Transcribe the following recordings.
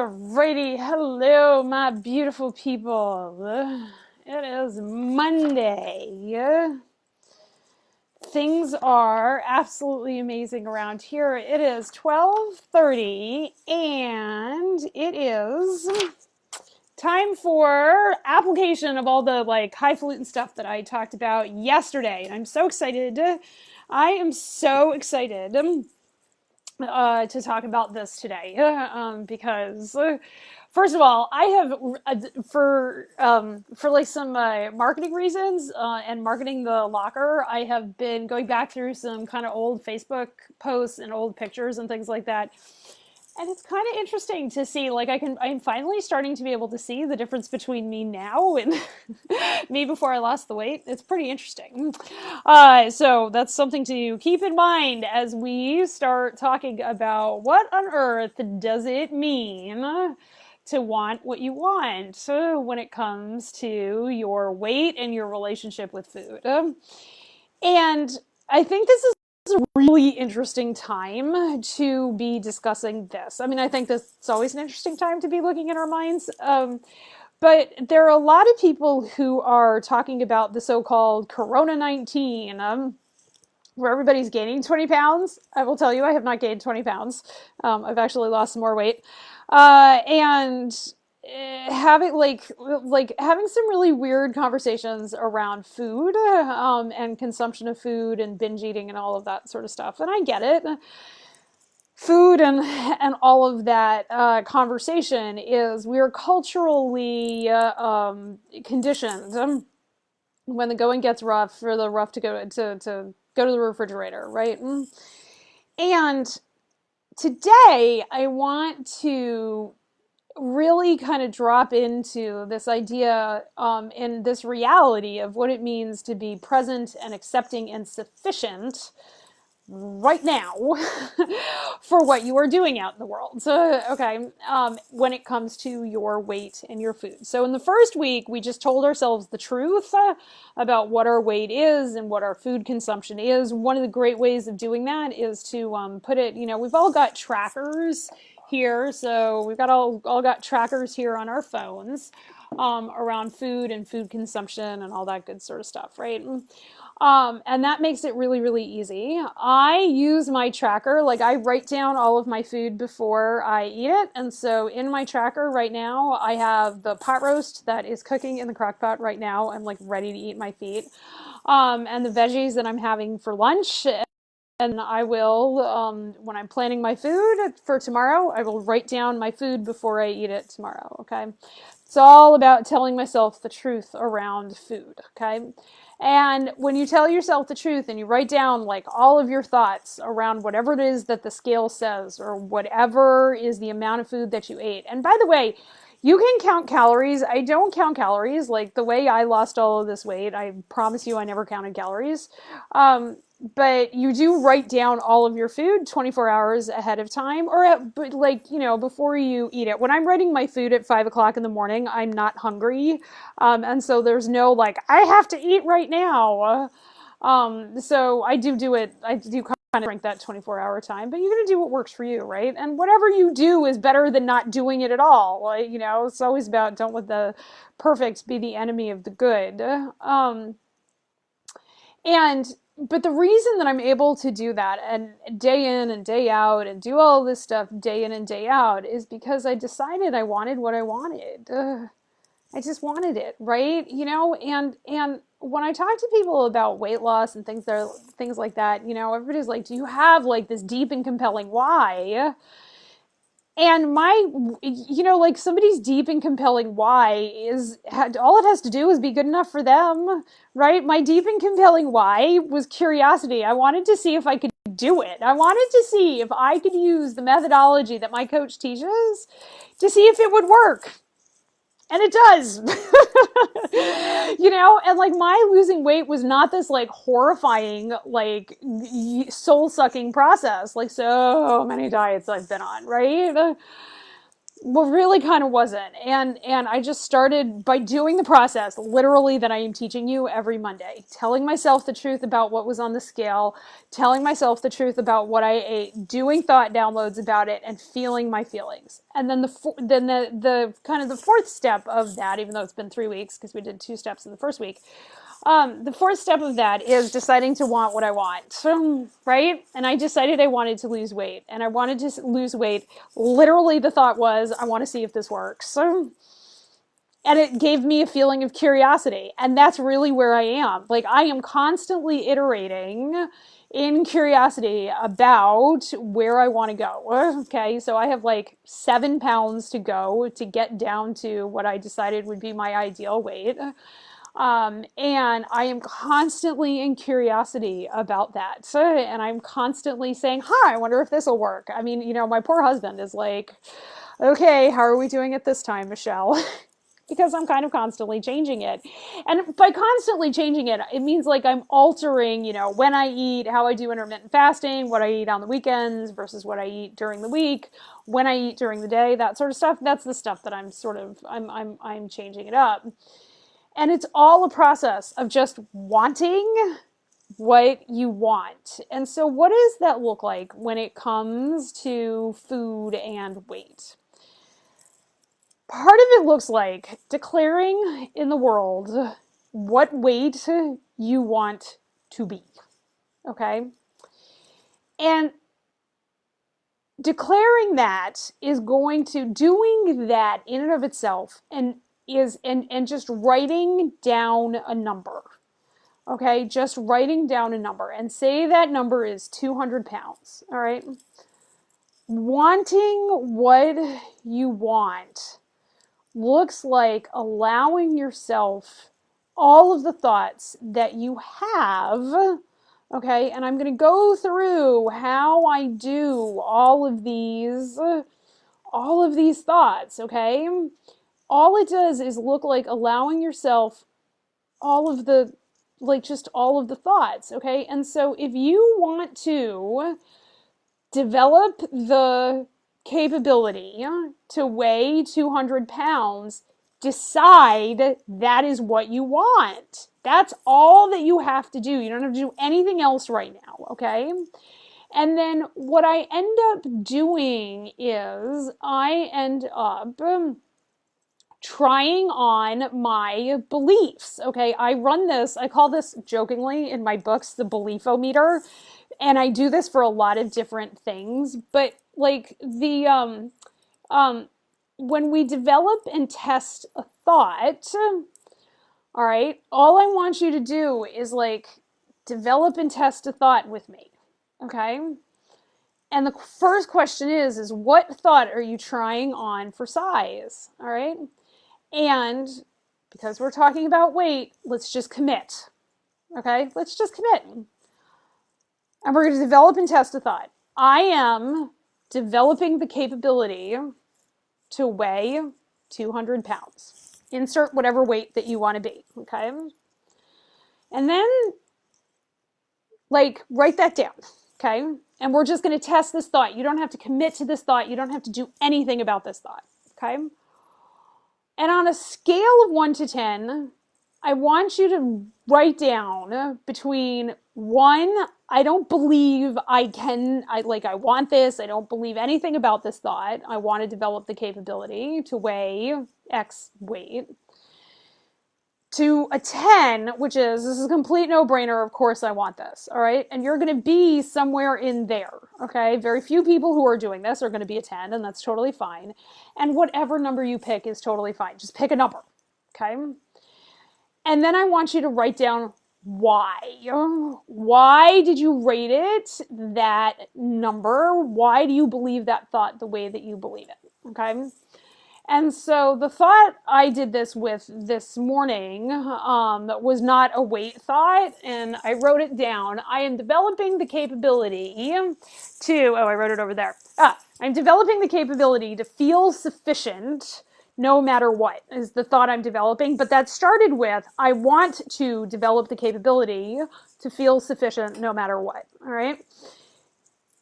Alrighty, hello, my beautiful people. It is Monday. Things are absolutely amazing around here. It is 12:30 and it is time for application of all the highfalutin stuff that I talked about yesterday. And I'm so excited. I am so excited to talk about this today because first of all, I have for like some marketing reasons and marketing the locker, I have been going back through some kind of old Facebook posts and old pictures and things like that. And it's kind of interesting to see, I'm finally starting to be able to see the difference between me now and me before I lost the weight. It's pretty interesting. So that's something to keep in mind as we start talking about what on earth does it mean to want what you want when it comes to your weight and your relationship with food. And I think this is a really interesting time to be discussing this. I mean, I think this is always an interesting time to be looking at our minds. But there are a lot of people who are talking about the so-called Corona 19, where everybody's gaining 20 pounds. I will tell you, I have not gained 20 pounds. I've actually lost some more weight. And having having some really weird conversations around food and consumption of food and binge eating and all of that sort of stuff. And I get it. Food and all of that conversation is we're culturally conditioned when the going gets rough for the rough to go to the refrigerator, right? And today I want to really kind of drop into this idea and this reality of what it means to be present and accepting and sufficient right now for what you are doing out in the world. So, okay, when it comes to your weight and your food. So in the first week, we just told ourselves the truth about what our weight is and what our food consumption is. One of the great ways of doing that is to put it, we've all got trackers here. So we've got all got trackers here on our phones around food and food consumption and all that good sort of stuff, right? And that makes it really, really easy. I use my tracker, I write down all of my food before I eat it. And so in my tracker right now, I have the pot roast that is cooking in the crock pot right now. I'm ready to eat my feet. And the veggies that I'm having for lunch. And I will, when I'm planning my food for tomorrow, I will write down my food before I eat it tomorrow, okay? It's all about telling myself the truth around food, okay? And when you tell yourself the truth and you write down all of your thoughts around whatever it is that the scale says or whatever is the amount of food that you ate. And by the way, you can count calories. I don't count calories. The way I lost all of this weight, I promise you I never counted calories. But you do write down all of your food 24 hours ahead of time or before you eat it. When I'm writing my food at 5 o'clock in the morning, I'm not hungry. And so there's no I have to eat right now. So I do it. I do kind of drink that 24-hour time, but you're going to do what works for you, right? And whatever you do is better than not doing it at all. It's always about don't let the perfect be the enemy of the good. But the reason that I'm able to do that and day in and day out and do all this stuff day in and day out is because I decided I wanted what I wanted. I just wanted it, right? And when I talk to people about weight loss and things like that, everybody's like, do you have this deep and compelling why? And somebody's deep and compelling why is all it has to do is be good enough for them, right? My deep and compelling why was curiosity. I wanted to see if I could do it. I wanted to see if I could use the methodology that my coach teaches to see if it would work. And it does. And my losing weight was not this horrifying, soul sucking process, so many diets I've been on, right? Well, really kind of wasn't. And I just started by doing the process literally that I am teaching you every Monday, telling myself the truth about what was on the scale, telling myself the truth about what I ate, doing thought downloads about it, and feeling my feelings. And then the kind of the fourth step of that, even though it's been 3 weeks because we did 2 steps in the first week, the fourth step of that is deciding to want what I want, right? And I decided I wanted to lose weight, and I wanted to lose weight. Literally, the thought was, I want to see if this works. And it gave me a feeling of curiosity, and that's really where I am. Like, I am constantly iterating in curiosity about where I want to go. Okay, so I have like 7 pounds to go to get down to what I decided would be my ideal weight. And I am constantly in curiosity about that. And I'm constantly saying, hi, I wonder if this will work. I mean, my poor husband is like, okay, how are we doing it this time, Michelle? Because I'm kind of constantly changing it. And by constantly changing it, it means like I'm altering, when I eat, how I do intermittent fasting, what I eat on the weekends versus what I eat during the week, when I eat during the day, that sort of stuff. That's the stuff that I'm changing it up. And it's all a process of just wanting what you want. And so, what does that look like when it comes to food and weight? Part of it looks like declaring in the world what weight you want to be. Okay? And declaring that is going to, doing that in and of itself and just writing down a number. Okay, just writing down a number, and say that number is 200 pounds. All right. Wanting what you want looks like allowing yourself all of the thoughts that you have. Okay, and I'm going to go through how I do all of these thoughts. Okay, all it does is look like allowing yourself all of the, like, just all of the thoughts. Okay, and so if you want to develop the capability to weigh 200 pounds, decide that is what you want. That's all that you have to do. You don't have to do anything else right now. Okay, and then what I end up doing is I end up trying on my beliefs. Okay, I call this jokingly in my books the beliefometer, and I do this for a lot of different things. But like when we develop and test a thought, all right, all I want you to do is like develop and test a thought with me. Okay, and the first question is what thought are you trying on for size? All right. And because we're talking about weight, let's just commit. Okay, let's just commit. And we're going to develop and test a thought. I am developing the capability to weigh 200 pounds. Insert whatever weight that you want to be. Okay. And then, like, write that down. Okay. And we're just going to test this thought. You don't have to commit to this thought. You don't have to do anything about this thought. Okay. And on a scale of 1 to 10, I want you to write down between 1, I don't believe I want this. I don't believe anything about this thought. I want to develop the capability to weigh X weight. To a 10, which is, this is a complete no-brainer, of course I want this, all right? And you're going to be somewhere in there, okay? Very few people who are doing this are going to be a 10, and that's totally fine. And whatever number you pick is totally fine. Just pick a number, okay? And then I want you to write down why. Why did you rate it that number? Why do you believe that thought the way that you believe it, okay? And so the thought I did this with this morning was not a weight thought, and I wrote it down. I am developing the capability I wrote it over there. I'm developing the capability to feel sufficient no matter what is the thought I'm developing. But that started with, I want to develop the capability to feel sufficient no matter what. All right.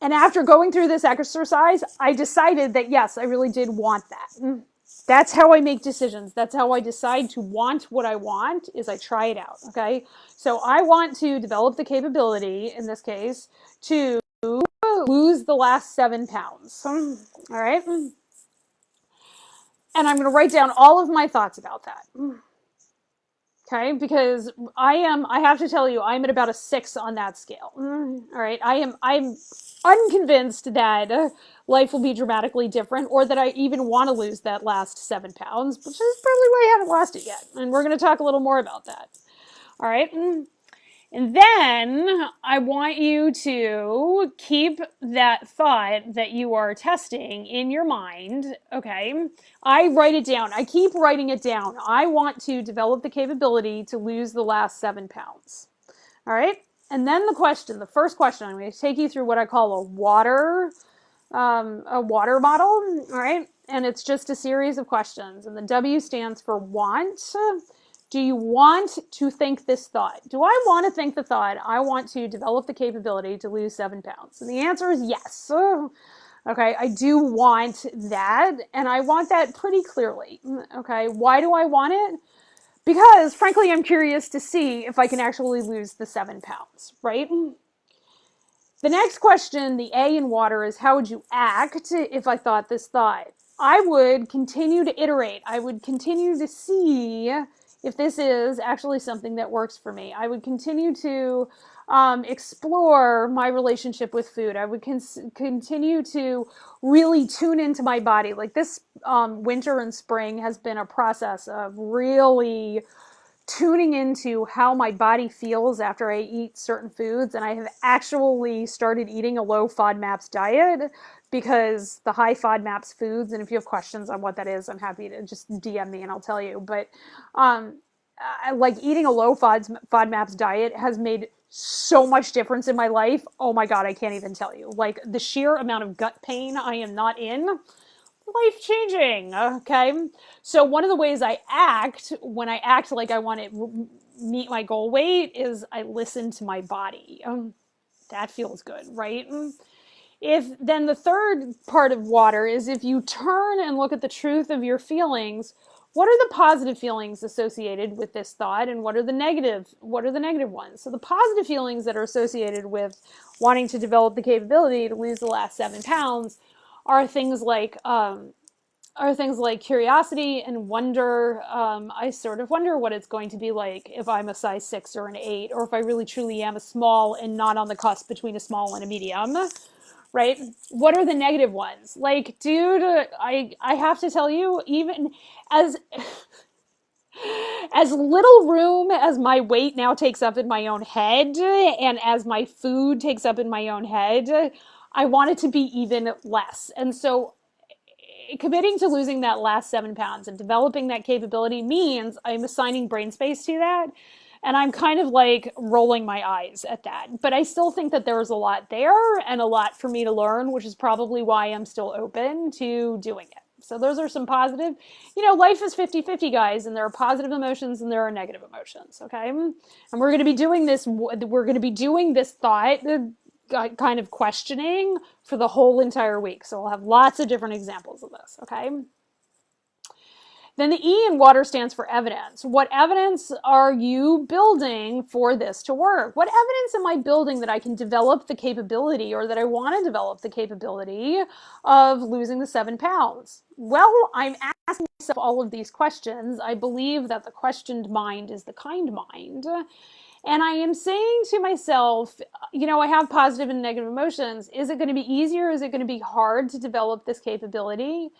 And after going through this exercise, I decided that yes, I really did want that. That's how I make decisions. That's how I decide to want what I want, is I try it out. Okay. So I want to develop the capability, in this case, to lose the last 7 pounds. All right. And I'm going to write down all of my thoughts about that. Okay, because I have to tell you, I'm at about a 6 on that scale. All right, I'm unconvinced that life will be dramatically different, or that I even want to lose that last 7 pounds, which is probably why I haven't lost it yet. And we're going to talk a little more about that. All right. And then I want you to keep that thought that you are testing in your mind. Okay. I write it down. I keep writing it down. I want to develop the capability to lose the last 7 pounds. All right. And then the first question, I'm going to take you through what I call a water model. All right. And it's just a series of questions. And the W stands for want. Do you want to think this thought? Do I want to think the thought, I want to develop the capability to lose 7 pounds? And the answer is yes. Okay, I do want that, and I want that pretty clearly. Okay, why do I want it? Because, frankly, I'm curious to see if I can actually lose the 7 pounds, right? The next question, the A in water, is how would you act if I thought this thought? I would continue to iterate. I would continue to see if this is actually something that works for me. I would continue to explore my relationship with food. I would continue to really tune into my body. Like this winter and spring has been a process of really tuning into how my body feels after I eat certain foods. And I have actually started eating a low FODMAPs diet, because the high FODMAPs foods, and if you have questions on what that is, I'm happy to just DM me and I'll tell you. But like eating a low FODMAPs diet has made so much difference in my life. Oh my God, I can't even tell you. Like the sheer amount of gut pain I am not in, life-changing. Okay, so one of the ways I act when I act like I want to meet my goal weight is I listen to my body. That feels good, right? If then the third part of water is if you turn and look at the truth of your feelings, what are the positive feelings associated with this thought, and what are the negative ones? So the positive feelings that are associated with wanting to develop the capability to lose the last 7 pounds are things like curiosity and wonder. I sort of wonder what it's going to be like if I'm a size 6 or an 8, or if I really truly am a small and not on the cusp between a small and a medium. Right? What are the negative ones? Like, dude, I have to tell you, even as little room as my weight now takes up in my own head, and as my food takes up in my own head, I want it to be even less. And so committing to losing that last 7 pounds and developing that capability means I'm assigning brain space to that. And I'm kind of like rolling my eyes at that. But I still think that there's a lot there and a lot for me to learn, which is probably why I'm still open to doing it. So those are some positive, life is 50-50, guys, and there are positive emotions and there are negative emotions. Okay. And we're going to be doing this thought kind of questioning for the whole entire week. So we'll have lots of different examples of this. Okay. Then the E in water stands for evidence. What evidence are you building for this to work? What evidence am I building that I can develop the capability, or that I want to develop the capability of losing the 7 pounds? Well, I'm asking myself all of these questions. I believe that the questioned mind is the kind mind. And I am saying to myself, I have positive and negative emotions. Is it going to be easier? Is it going to be hard to develop this capability?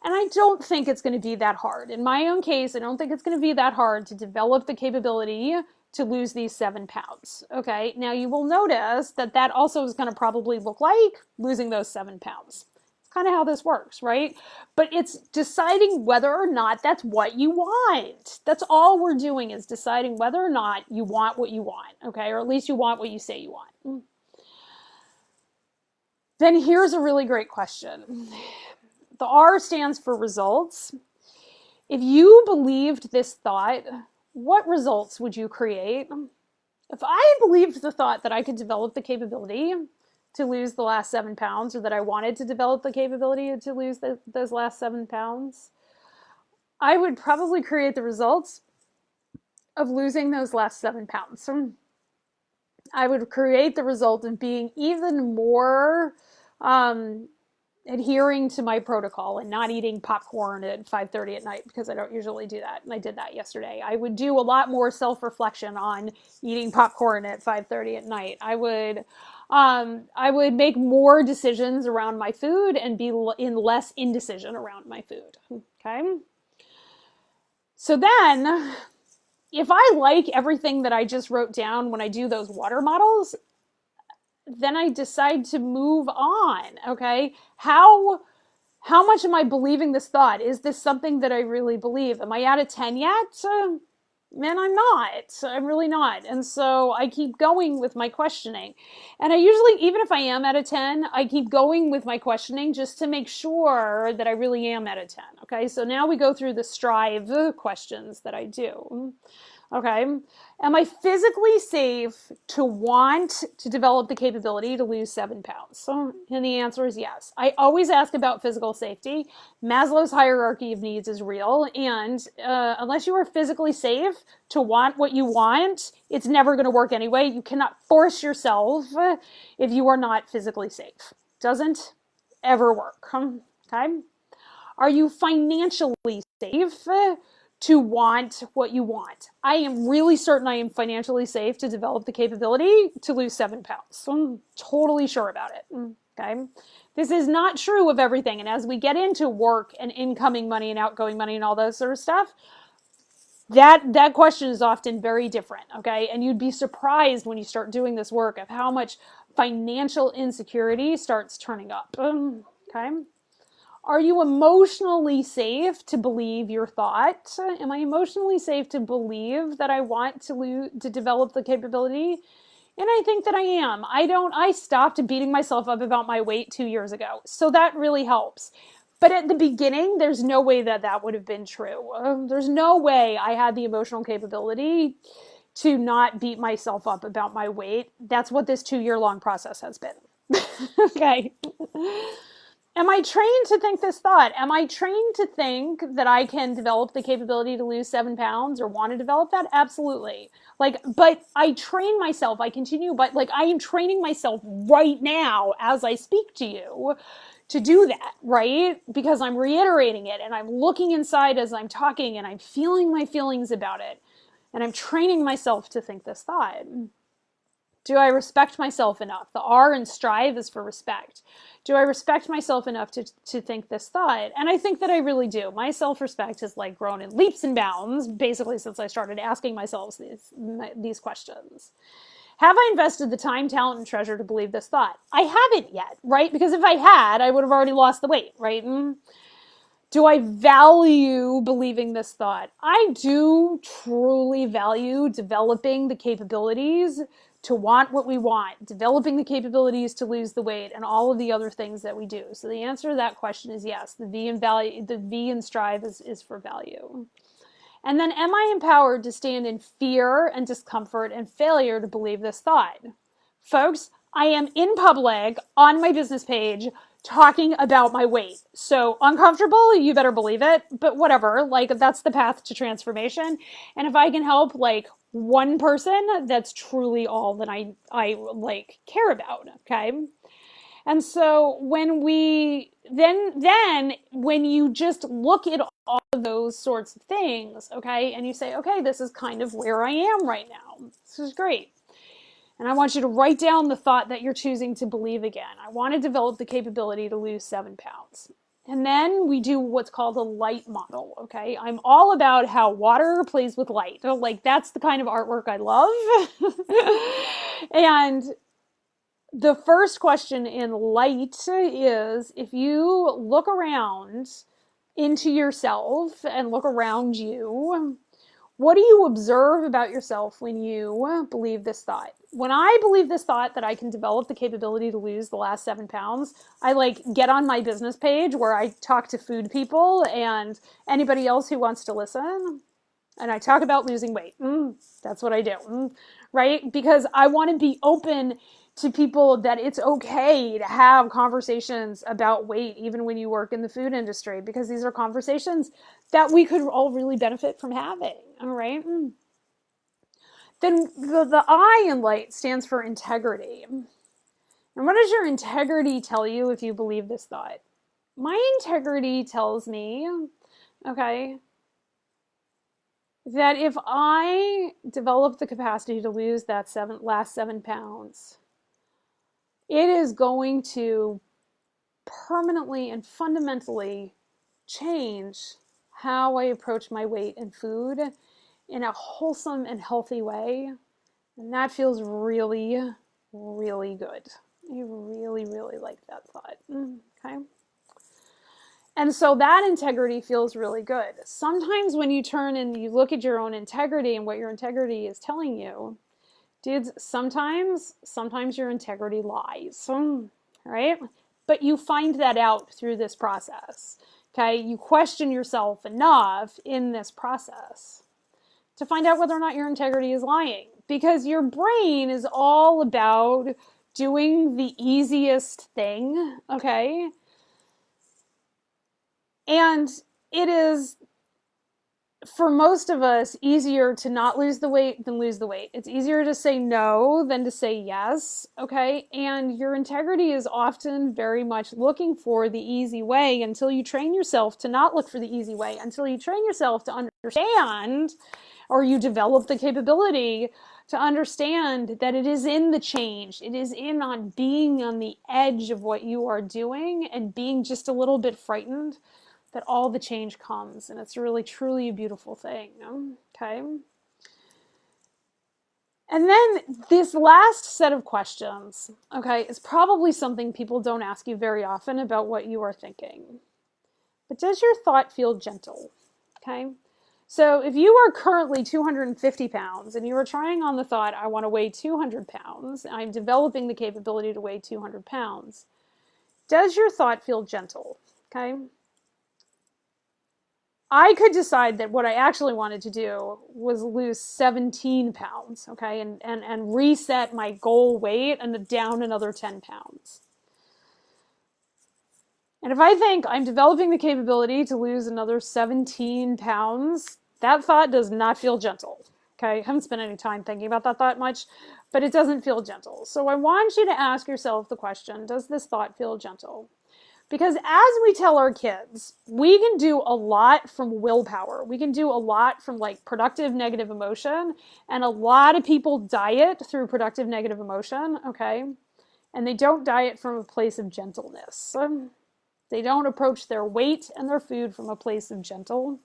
And I don't think it's going to be that hard. In my own case, I don't think it's going to be that hard to develop the capability to lose these 7 pounds. Okay, now you will notice that also is going to probably look like losing those 7 pounds. It's kind of how this works, right? But it's deciding whether or not that's what you want. That's all we're doing, is deciding whether or not you want what you want, okay? Or at least you want what you say you want. Then here's a really great question. The R stands for results. If you believed this thought, what results would you create? If I believed the thought that I could develop the capability to lose the last 7 pounds, or that I wanted to develop the capability to lose those last 7 pounds, I would probably create the results of losing those last 7 pounds. So I would create the result of being even more adhering to my protocol and not eating popcorn at 5:30 at night, because I don't usually do that. And I did that yesterday. I would do a lot more self-reflection on eating popcorn at 5:30 at night. I would make more decisions around my food and be in less indecision around my food. Okay. So then, if I like everything that I just wrote down when I do those water models, then I decide to move on. Okay. How much am I believing this thought? Is this something that I really believe? Am I at a 10 yet? Man, I'm not. I'm really not. And so I keep going with my questioning. And I usually, even if I am at a 10, I keep going with my questioning just to make sure that I really am at a 10. Okay, so now we go through the strive questions that I do. Okay. Am I physically safe to want to develop the capability to lose 7 pounds? And the answer is yes. I always ask about physical safety. Maslow's hierarchy of needs is real. And unless you are physically safe to want what you want, it's never going to work anyway. You cannot force yourself if you are not physically safe. Doesn't ever work. Okay. Are you financially safe to want what you want? I am really certain I am financially safe to develop the capability to lose 7 pounds. So I'm totally sure about it. Okay. This is not true of everything. And as we get into work and incoming money and outgoing money and all those sort of stuff, that question is often very different. Okay. And you'd be surprised when you start doing this work of how much financial insecurity starts turning up. Okay. Are you emotionally safe to believe your thought? Am I emotionally safe to believe that I want to develop the capability? And I think that I am. I stopped beating myself up about my weight 2 years ago. So that really helps. But at the beginning, there's no way that would have been true. There's no way I had the emotional capability to not beat myself up about my weight. That's what this 2-year-long process has been. Okay. Am I trained to think this thought? Am I trained to think that I can develop the capability to lose 7 pounds or want to develop that? Absolutely. But I train myself. I continue, but I am training myself right now as I speak to you to do that, right? Because I'm reiterating it and I'm looking inside as I'm talking and I'm feeling my feelings about it. And I'm training myself to think this thought. Do I respect myself enough? The R in strive is for respect. Do I respect myself enough to think this thought? And I think that I really do. My self-respect has grown in leaps and bounds, basically since I started asking myself these questions. Have I invested the time, talent, and treasure to believe this thought? I haven't yet, right? Because if I had, I would have already lost the weight, right? Do I value believing this thought? I do truly value developing the capabilities to want what we want, developing the capabilities to lose the weight, and all of the other things that we do. So the answer to that question is yes. The V in strive is for value. And then, am I empowered to stand in fear and discomfort and failure to believe this thought? Folks, I am in public on my business page talking about my weight. So uncomfortable, you better believe it, but whatever, that's the path to transformation. And if I can help one person, that's truly all that I care about. Okay. And so when when you just look at all of those sorts of things, okay, and you say, okay, this is kind of where I am right now. This is great. And I want you to write down the thought that you're choosing to believe again. I want to develop the capability to lose 7 pounds. And then we do what's called a light model, okay? I'm all about how water plays with light. That's the kind of artwork I love. And the first question in light is, if you look around into yourself and look around you, what do you observe about yourself when you believe this thought? When I believe this thought that I can develop the capability to lose the last 7 pounds, I get on my business page where I talk to food people and anybody else who wants to listen. And I talk about losing weight. That's what I do, right? Because I want to be open to people that it's okay to have conversations about weight, even when you work in the food industry, because these are conversations that we could all really benefit from having. All right. Then the I in light stands for integrity. And what does your integrity tell you if you believe this thought? My integrity tells me, okay, that if I develop the capacity to lose that last 7 pounds, it is going to permanently and fundamentally change how I approach my weight and food in a wholesome and healthy way. And that feels really, really good. I really, really like that thought. Okay. And so that integrity feels really good. Sometimes when you turn and you look at your own integrity and what your integrity is telling you, dudes, sometimes your integrity lies, right? But you find that out through this process, okay? You question yourself enough in this process to find out whether or not your integrity is lying, because your brain is all about doing the easiest thing, okay? And it is, for most of us, easier to not lose the weight than lose the weight. It's easier to say no than to say yes, okay? And your integrity is often very much looking for the easy way until you train yourself to not look for the easy way, until you train yourself to understand, or you develop the capability to understand that it is in the change. It is in on being on the edge of what you are doing and being just a little bit frightened that all the change comes. And it's really, truly a beautiful thing. Okay. And then this last set of questions, okay, is probably something people don't ask you very often about what you are thinking. But does your thought feel gentle? Okay. So if you are currently 250 pounds and you are trying on the thought, I want to weigh 200 pounds, I'm developing the capability to weigh 200 pounds, does your thought feel gentle? Okay. I could decide that what I actually wanted to do was lose 17 pounds, okay, and reset my goal weight and down another 10 pounds. And if I think I'm developing the capability to lose another 17 pounds, that thought does not feel gentle. Okay, I haven't spent any time thinking about that thought much, but it doesn't feel gentle. So I want you to ask yourself the question, does this thought feel gentle? Because as we tell our kids, we can do a lot from willpower. We can do a lot from like productive negative emotion. And a lot of people diet through productive negative emotion, okay? And they don't diet from a place of gentleness. They don't approach their weight and their food from a place of gentle.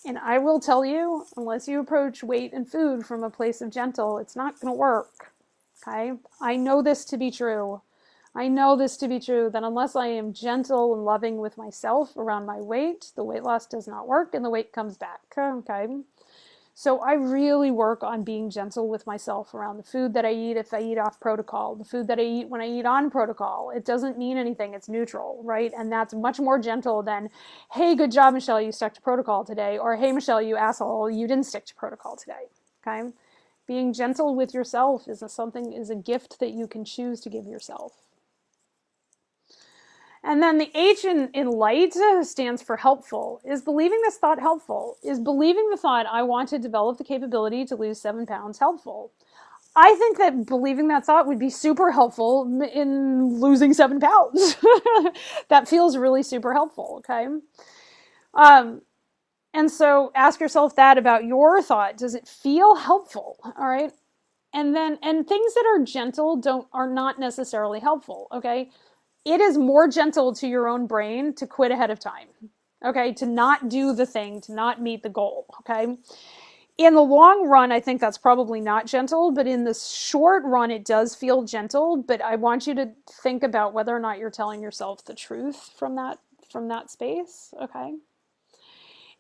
And I will tell you, unless you approach weight and food from a place of gentle, it's not going to work, okay? I know this to be true. I know this to be true, that unless I am gentle and loving with myself around my weight, the weight loss does not work and the weight comes back, okay? So I really work on being gentle with myself around the food that I eat if I eat off protocol, the food that I eat when I eat on protocol. It doesn't mean anything, it's neutral, right? And that's much more gentle than, hey, good job, Michelle, you stuck to protocol today, or hey, Michelle, you asshole, you didn't stick to protocol today, okay? Being gentle with yourself is a gift that you can choose to give yourself. And then the H in light stands for helpful. Is believing this thought helpful? Is believing the thought, I want to develop the capability to lose 7 pounds, helpful? I think that believing that thought would be super helpful in losing 7 pounds. That feels really super helpful, okay? And so ask yourself that about your thought. Does it feel helpful? All right. And things that are gentle are not necessarily helpful, okay? It is more gentle to your own brain to quit ahead of time, okay? To not do the thing, to not meet the goal, okay? In the long run, I think that's probably not gentle, but in the short run, it does feel gentle. But I want you to think about whether or not you're telling yourself the truth from that space, okay?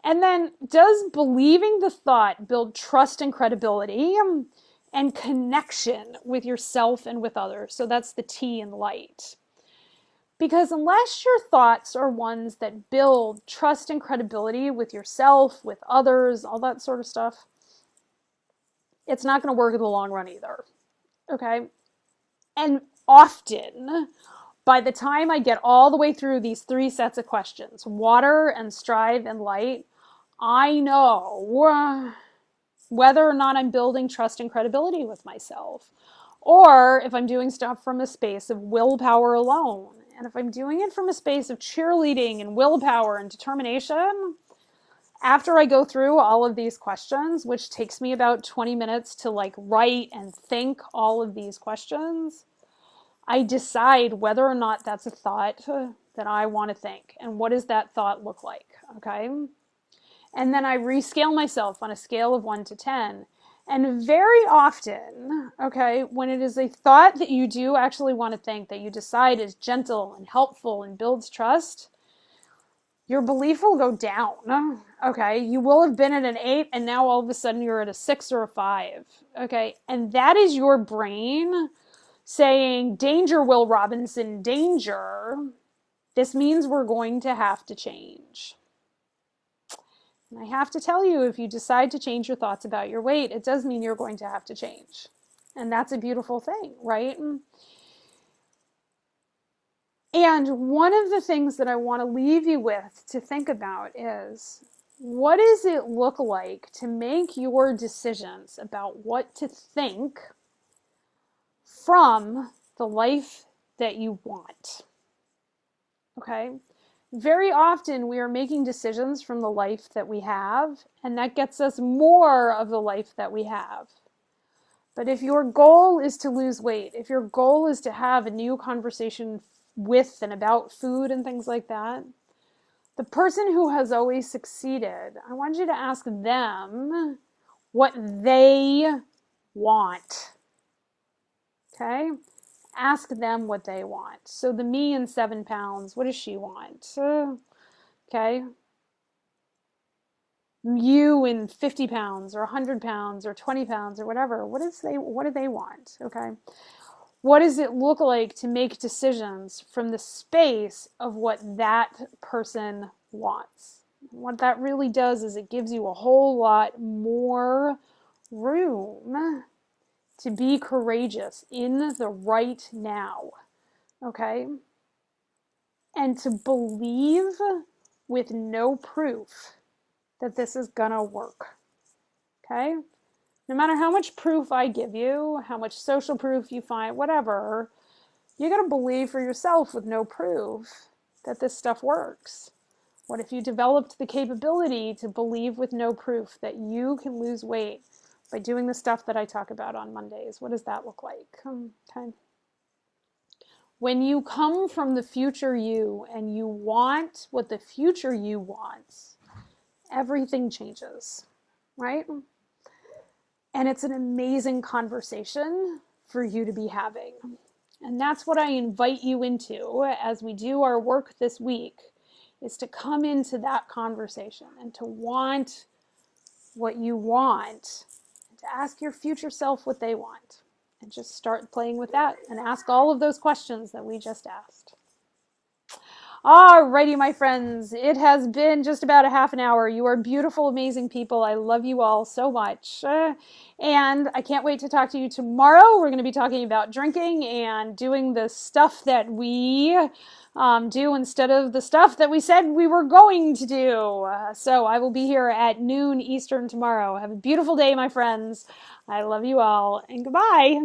And then, does believing the thought build trust and credibility and connection with yourself and with others? So that's the T in light. Because unless your thoughts are ones that build trust and credibility with yourself, with others, all that sort of stuff, it's not going to work in the long run either, okay? And often, by the time I get all the way through these 3 sets of questions, water and strive and light, I know whether or not I'm building trust and credibility with myself, or if I'm doing stuff from a space of willpower alone. And if I'm doing it from a space of cheerleading and willpower and determination, after I go through all of these questions, which takes me about 20 minutes to like write and think all of these questions, I decide whether or not that's a thought that I want to think. And what does that thought look like? Okay. And then I rescale myself on a scale of 1 to 10. And very often, okay, when it is a thought that you do actually want to think, that you decide is gentle and helpful and builds trust, your belief will go down. Okay, you will have been at an 8 and now all of a sudden you're at a 6 or a 5. Okay, and that is your brain saying, danger, Will Robinson, danger. This means we're going to have to change. And I have to tell you, if you decide to change your thoughts about your weight, it does mean you're going to have to change. And that's a beautiful thing, right? And one of the things that I want to leave you with to think about is, what does it look like to make your decisions about what to think from the life that you want? Okay? Very often we are making decisions from the life that we have, and that gets us more of the life that we have. But if your goal is to lose weight, if your goal is to have a new conversation with and about food and things like that, the person who has always succeeded, I want you to ask them what they want. Okay? Ask them what they want. So the me in 7 pounds, what does she want? Okay? You in 50 pounds or 100 pounds or 20 pounds or whatever, what do they want? Okay? What does it look like to make decisions from the space of what that person wants? What that really does is it gives you a whole lot more room to be courageous in the right now, okay? And to believe with no proof that this is gonna work, okay? No matter how much proof I give you, how much social proof you find, whatever, you gotta believe for yourself with no proof that this stuff works. What if you developed the capability to believe with no proof that you can lose weight by doing the stuff that I talk about on Mondays? What does that look like? Okay. When you come from the future you and you want what the future you wants, everything changes, right? And it's an amazing conversation for you to be having. And that's what I invite you into as we do our work this week, is to come into that conversation and to want what you want, and to ask your future self what they want, and just start playing with that and ask all of those questions that we just asked. Alrighty, my friends, it has been just about a half an hour. You are beautiful, amazing people. I love you all so much. And I can't wait to talk to you tomorrow. We're going to be talking about drinking and doing the stuff that we do instead of the stuff that we said we were going to do. So I will be here at noon Eastern tomorrow. Have a beautiful day, my friends. I love you all, and goodbye.